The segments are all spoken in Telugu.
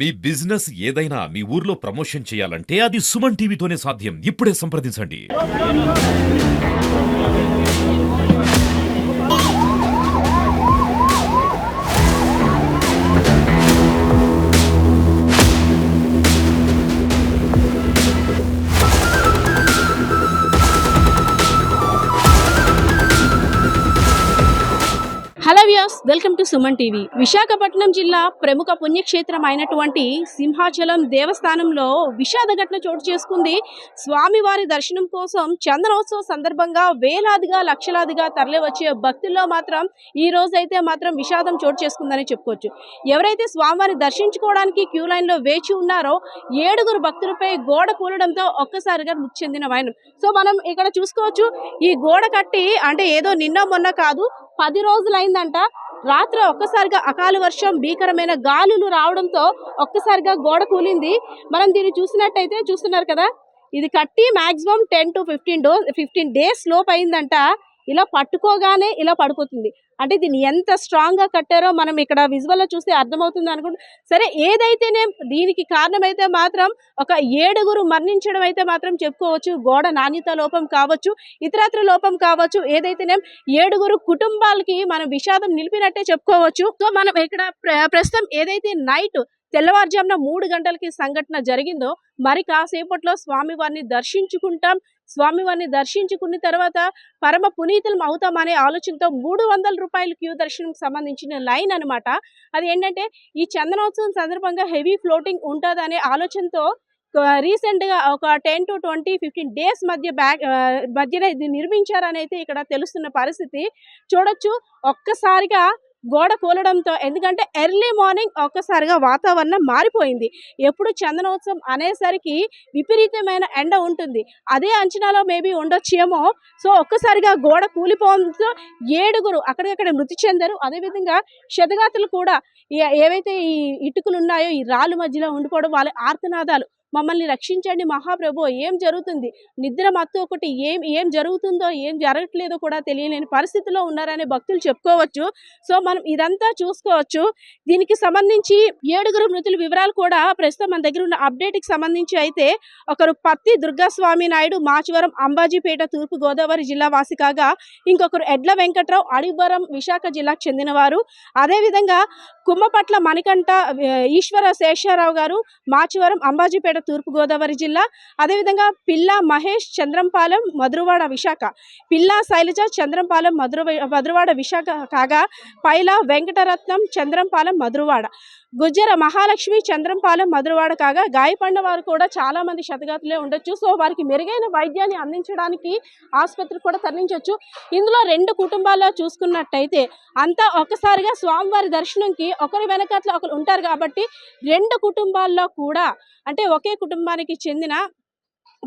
మీ బిజినెస్ ఏదైనా మీ ఊర్లో ప్రమోషన్ చేయాలంటే అది సుమన్ టీవీతోనే సాధ్యం. ఇప్పుడే సంప్రదించండి. Hello viewers, welcome to Suman TV. Visakhapatnam జిల్లా ప్రముఖ పుణ్యక్షేత్రం అయినటువంటి సింహాచలం దేవస్థానంలో విషాద ఘటన చోటు చేసుకుంది. స్వామివారి దర్శనం కోసం చందనోత్సవం సందర్భంగా వేలాదిగా లక్షలాదిగా తరలి వచ్చే భక్తుల్లో మాత్రం ఈ రోజైతే మాత్రం విషాదం చోటు చేసుకుందని చెప్పుకోవచ్చు. ఎవరైతే స్వామివారిని దర్శించుకోవడానికి క్యూ లైన్లో వేచి ఉన్నారో 7 భక్తులపై గోడ కూలడంతో ఒక్కసారిగా మృతి చెందిన వైనం. సో మనం ఇక్కడ చూసుకోవచ్చు, ఈ గోడ కట్టి అంటే ఏదో నిన్న మొన్న కాదు, 10 రోజులైందంట. రాత్రి ఒక్కసారిగా అకాల వర్షం, భీకరమైన గాలులు రావడంతో ఒక్కసారిగా గోడ కూలింది. మనం దీన్ని చూసినట్టయితే చూస్తున్నారు కదా, ఇది కట్టి మాక్సిమం 10 to 15 డేస్ లోపు అయిందంట. ఇలా పట్టుకోగానే ఇలా పడిపోతుంది. అంటే దీన్ని ఎంత స్ట్రాంగ్గా కట్టారో మనం ఇక్కడ విజువల్లో చూస్తే అర్థమవుతుంది అనుకుంటా. సరే, ఏదైతేనే దీనికి కారణమైతే మాత్రం ఒక 7 మరణించడం అయితే మాత్రం చెప్పుకోవచ్చు. గోడ నాణ్యత లోపం కావచ్చు, ఇతరత్ర లోపం కావచ్చు, ఏదైతేనే 7 కుటుంబాలకి మనం విషాదం నిలిపినట్టే చెప్పుకోవచ్చు. సో మనం ఇక్కడ ప్రస్తుతం ఏదైతే నైట్ తెల్లవారుజామున 3 గంటలకి సంఘటన జరిగిందో, మరి కాసేపట్లో స్వామివారిని దర్శించుకుంటాం. స్వామివారిని దర్శించుకున్న తర్వాత పరమ పునీతులం అవుతామనే ఆలోచనతో 300 రూపాయల క్యూ దర్శనం సంబంధించిన లైన్ అనమాట. అది ఏంటంటే, ఈ చందనోత్సవం సందర్భంగా హెవీ ఫ్లోటింగ్ ఉంటుందనే ఆలోచనతో రీసెంట్గా ఒక 10 to 15 డేస్ మధ్యన ఇది నిర్మించారని అయితే ఇక్కడ తెలుస్తున్న పరిస్థితి చూడొచ్చు. ఒక్కసారిగా గోడ కూలడంతో, ఎందుకంటే ఎర్లీ మార్నింగ్ ఒక్కసారిగా వాతావరణం మారిపోయింది. ఎప్పుడు చందనోత్సవం అనేసరికి విపరీతమైన ఎండ ఉంటుంది, అదే అంచనాలో మేబీ ఉండొచ్చేమో. సో ఒక్కసారిగా గోడ కూలిపోవడంతో 7 అక్కడికక్కడ మృతి చెందారు. అదేవిధంగా క్షతగాతులు కూడా ఏవైతే ఈ ఇటుకలు ఉన్నాయో ఈ రాళ్ళ మధ్యలో ఉండిపోవడం, వాళ్ళ ఆర్తనాదాలు, మమ్మల్ని రక్షించండి మహాప్రభు, ఏం జరుగుతుంది, నిద్ర మత్తు ఒకటి, ఏం జరుగుతుందో ఏం జరగట్లేదో కూడా తెలియలేని పరిస్థితిలో ఉన్నారని భక్తులు చెప్పుకోవచ్చు. సో మనం ఇదంతా చూసుకోవచ్చు. దీనికి సంబంధించి 7 మృతుల వివరాలు కూడా ప్రస్తుతం మన దగ్గర ఉన్న అప్డేట్కి సంబంధించి అయితే, ఒకరు పత్తి దుర్గాస్వామి నాయుడు, మాచవరం అంబాజీపేట తూర్పు గోదావరి జిల్లా వాసి కాగా, ఇంకొకరు ఎడ్ల వెంకట్రావు, అడివరం విశాఖ జిల్లాకు చెందినవారు. అదేవిధంగా కుమ్మపట్ల మణికంఠ ఈశ్వర శేషారావు గారు, మాచవరం అంబాజీపేట తూర్పు గోదావరి జిల్లా. అదేవిధంగా పిల్లా మహేష్, చంద్రంపాలెం మధురవాడ విశాఖ. పిల్లా శైలజ, చంద్రంపాలెం మధురవాడ విశాఖ కాగా, పైల వెంకటరత్నం, చంద్రంపాలెం మధురవాడ. గుజ్జర మహాలక్ష్మి, చంద్రంపాలెం మధురవాడ కాగా, గాయపడిన వారు కూడా చాలా మంది క్షతగాతులే ఉండొచ్చు. సో వారికి మెరుగైన వైద్యాన్ని అందించడానికి ఆసుపత్రికి కూడా తరలించవచ్చు. ఇందులో 2 కుటుంబాల్లో చూసుకున్నట్టయితే అంతా ఒక్కసారిగా స్వామివారి దర్శనంకి ఒకరి వెనకట్ల ఒకరు ఉంటారు కాబట్టి 2 కుటుంబాల్లో కూడా, అంటే ఒకే కుటుంబానికి చెందిన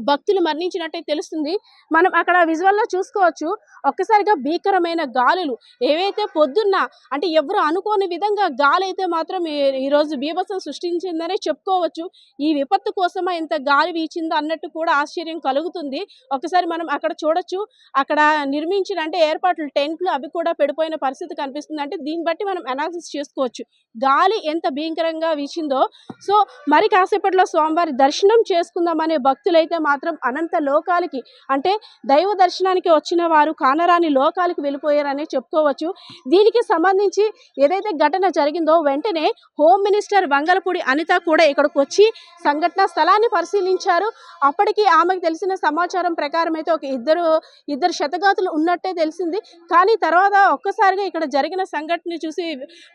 భక్తులు మరణించినట్టే తెలుస్తుంది. మనం అక్కడ విజువల్లో చూసుకోవచ్చు. ఒక్కసారిగా భీకరమైన గాలులు, ఏవైతే పొద్దున్న అంటే ఎవరు అనుకోని విధంగా గాలి అయితే మాత్రం ఈరోజు బీభత్సం సృష్టించిందనే చెప్పుకోవచ్చు. ఈ విపత్తు కోసమా ఇంత గాలి వీచిందో అన్నట్టు కూడా ఆశ్చర్యం కలుగుతుంది. ఒకసారి మనం అక్కడ చూడొచ్చు. అక్కడ నిర్మించిన అంటే ఏర్పాట్లు, టెంట్లు అవి కూడా పడిపోయిన పరిస్థితి కనిపిస్తుంది. అంటే దీన్ని బట్టి మనం అనాలిసిస్ చేసుకోవచ్చు గాలి ఎంత భీకరంగా వీచిందో. సో మరి కాసేపట్లో స్వామివారి దర్శనం చేసుకుందామనే భక్తులైతే మాత్రం అనంత లోకాలకి, అంటే దైవ దర్శనానికి వచ్చిన వారు కానరాని లోకాలకు వెళ్ళిపోయారని చెప్పుకోవచ్చు. దీనికి సంబంధించి ఏదైతే ఘటన జరిగిందో, వెంటనే హోమ్ మినిస్టర్ వంగలపూడి అనిత కూడా ఇక్కడికి వచ్చి సంఘటన స్థలాన్ని పరిశీలించారు. అప్పటికి ఆమెకు తెలిసిన సమాచారం ప్రకారం అయితే ఒక ఇద్దరు క్షతగాతులు ఉన్నట్టే తెలిసింది. కానీ తర్వాత ఒక్కసారిగా ఇక్కడ జరిగిన సంఘటన చూసి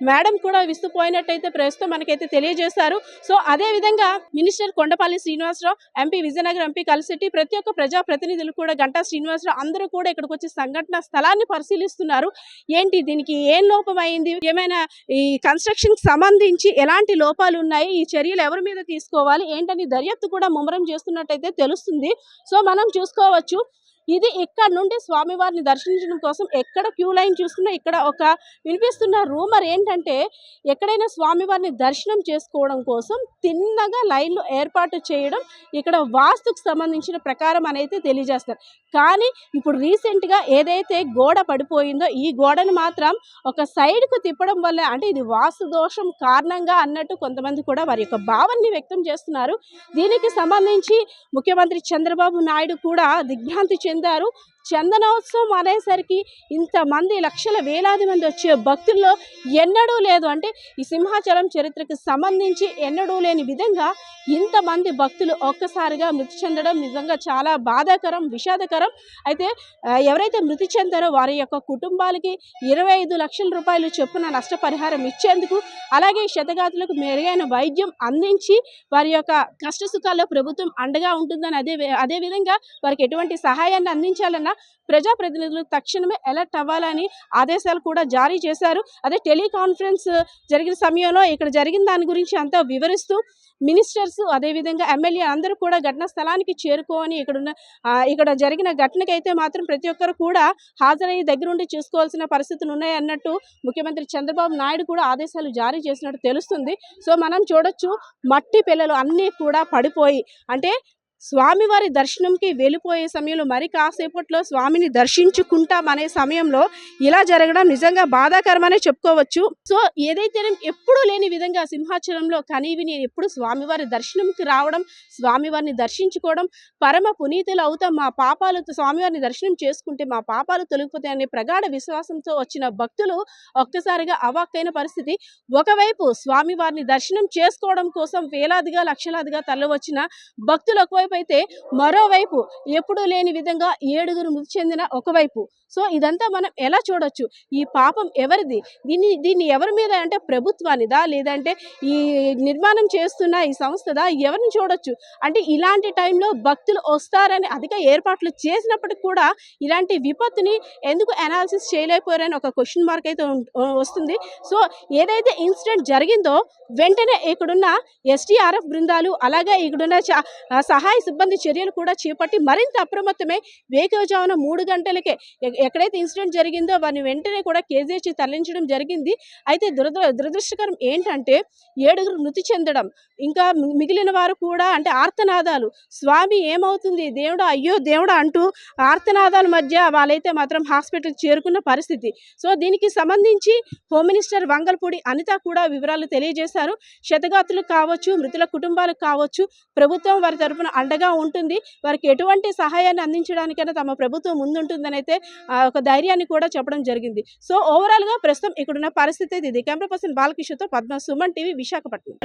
మేడం కూడా విస్తుపోయినట్టయితే ప్రస్తుతం మనకైతే తెలియజేశారు. సో అదేవిధంగా minister Kondapalli Srinivasarao, MP Vizianagaram MP కలిసిట్టి, ప్రతి ఒక్క ప్రజాప్రతినిధులు కూడా, గంటా శ్రీనివాసరావు, అందరూ కూడా ఇక్కడికి వచ్చి సంఘటన స్థలాన్ని పరిశీలిస్తున్నారు. ఏంటి దీనికి ఏం లోపం అయింది, ఏమైనా ఈ కన్స్ట్రక్షన్ సంబంధించి ఎలాంటి లోపాలు ఉన్నాయి, ఈ చర్యలు ఎవరి మీద తీసుకోవాలి ఏంటని దర్యాప్తు కూడా ముమ్మరం చేస్తున్నట్టయితే తెలుస్తుంది. సో మనం చూసుకోవచ్చు. ఇది ఇక్కడ నుండి స్వామివారిని దర్శించడం కోసం ఎక్కడ క్యూ లైన్ చూసుకున్నా ఇక్కడ ఒక వినిపిస్తున్న రూమర్ ఏంటంటే ఎక్కడైనా స్వామివారిని దర్శనం చేసుకోవడం కోసం తిన్నగా లైన్లు ఏర్పాటు చేయడం ఇక్కడ వాస్తుకు సంబంధించిన ప్రకారం అనేది తెలియజేస్తారు. కానీ ఇప్పుడు రీసెంట్గా ఏదైతే గోడ పడిపోయిందో ఈ గోడను మాత్రం ఒక సైడ్కు తిప్పడం వల్ల అంటే ఇది వాస్తు దోషం కారణంగా అన్నట్టు కొంతమంది కూడా వారి యొక్క భావాన్ని వ్యక్తం చేస్తున్నారు. దీనికి సంబంధించి ముఖ్యమంత్రి చంద్రబాబు నాయుడు కూడా దిగ్భ్రాంతి చెందారు. చందనోత్సవం అనేసరికి ఇంతమంది లక్షల వేలాది మంది వచ్చే భక్తుల్లో ఎన్నడూ లేదు, అంటే ఈ సింహాచలం చరిత్రకు సంబంధించి ఎన్నడూ లేని విధంగా ఇంతమంది భక్తులు ఒక్కసారిగా మృతి చెందడం నిజంగా చాలా బాధాకరం, విషాదకరం. అయితే ఎవరైతే మృతి చెందారో వారి యొక్క కుటుంబాలకి 25 లక్షల రూపాయలు చొప్పున నష్టపరిహారం ఇచ్చేందుకు, అలాగే క్షతగాతులకు మెరుగైన వైద్యం అందించి వారి యొక్క కష్ట సుఖాల్లో ప్రభుత్వం అండగా ఉంటుందని అదేవిధంగా వారికి ఎటువంటి సహాయాన్ని అందించాలన్నా ప్రజాప్రతినిధులు తక్షణమే అలర్ట్ అవ్వాలని ఆదేశాలు కూడా జారీ చేశారు. అదే టెలికాన్ఫరెన్స్ జరిగిన సమయంలో ఇక్కడ జరిగిన దాని గురించి అంతా వివరిస్తూ మినిస్టర్స్ అదేవిధంగా ఎమ్మెల్యే అందరూ కూడా ఘటనా స్థలానికి చేరుకోని ఇక్కడ జరిగిన ఘటనకైతే మాత్రం ప్రతి ఒక్కరు కూడా హాజరయ్యి దగ్గరుండి చూసుకోవాల్సిన పరిస్థితులు ఉన్నాయి అన్నట్టు ముఖ్యమంత్రి చంద్రబాబు నాయుడు కూడా ఆదేశాలు జారీ చేసినట్టు తెలుస్తుంది. సో మనం చూడొచ్చు మట్టి పిల్లలు అన్నీ కూడా పడిపోయి అంటే స్వామివారి దర్శనంకి వెళ్ళిపోయే సమయంలో మరి కాసేపట్లో స్వామిని దర్శించుకుంటాం అనే సమయంలో ఇలా జరగడం నిజంగా బాధాకరమనే చెప్పుకోవచ్చు. సో ఏదైతే ఎప్పుడూ లేని విధంగా సింహాచలంలో కనీవిని ఎప్పుడు స్వామివారి దర్శనంకి రావడం, స్వామివారిని దర్శించుకోవడం, పరమ పునీతులు అవుతాం, మా పాపాలు స్వామివారిని దర్శనం చేసుకుంటే మా పాపాలు తొలగిపోతాయనే ప్రగాఢ విశ్వాసంతో వచ్చిన భక్తులు ఒక్కసారిగా అవాక్కైన పరిస్థితి. ఒకవైపు స్వామివారిని దర్శనం చేసుకోవడం కోసం వేలాదిగా లక్షలాదిగా తరలివచ్చిన భక్తులు ఒకవైపు అయితే మరోవైపు ఎప్పుడూ లేని విధంగా 7 మృతి చెందిన ఒకవైపు. సో ఇదంతా మనం ఎలా చూడొచ్చు? ఈ పాపం ఎవరిది? దీన్ని ఎవరి మీద అంటే ప్రభుత్వానిదా లేదంటే ఈ నిర్మాణం చేస్తున్న ఈ సంస్థదా? ఎవరిని చూడొచ్చు? అంటే ఇలాంటి టైంలో భక్తులు వస్తారని అధిక ఏర్పాట్లు చేసినప్పటికి కూడా ఇలాంటి విపత్తుని ఎందుకు అనాలిసిస్ చేయలేకపోయారని ఒక క్వశ్చన్ మార్క్ అయితే వస్తుంది. సో ఏదైతే ఇన్సిడెంట్ జరిగిందో వెంటనే ఇక్కడున్న ఎస్డీఆర్ఎఫ్ బృందాలు అలాగే ఇక్కడున్న సహాయ సిబ్బంది చర్యలు కూడా చేపట్టి మరింత అప్రమత్తమై వేకువజామున 3 గంటలకే ఎక్కడైతే ఇన్సిడెంట్ జరిగిందో వారిని వెంటనే కూడా కేజీహెచ్ తరలించడం జరిగింది. అయితే దురదృష్టకరం ఏంటంటే 7 మృతి చెందడం, ఇంకా మిగిలిన వారు కూడా అంటే ఆర్తనాదాలు, స్వామి ఏమవుతుంది దేవుడా అయ్యో దేవుడా అంటూ ఆర్తనాదాల మధ్య వాళ్ళైతే మాత్రం హాస్పిటల్కి చేరుకున్న పరిస్థితి. సో దీనికి సంబంధించి హోమ్ మినిస్టర్ వంగల్పూడి అనిత కూడా వివరాలు తెలియజేశారు. క్షతగాతులకు కావచ్చు, మృతుల కుటుంబాలకు కావచ్చు ప్రభుత్వం వారి తరపున అండగా ఉంటుంది, వారికి ఎటువంటి సహాయాన్ని అందించడానికైనా తమ ప్రభుత్వం ముందుంటుందని అయితే ఒక ధైర్యాన్ని కూడా చెప్పడం జరిగింది. సో ఓవరాల్గా ప్రస్తుతం ఇక్కడున్న పరిస్థితి ఇది. కెమెరా పర్సన్ బాలకిషోర్తో పద్మ, సుమన్ టీవీ, విశాఖపట్నం.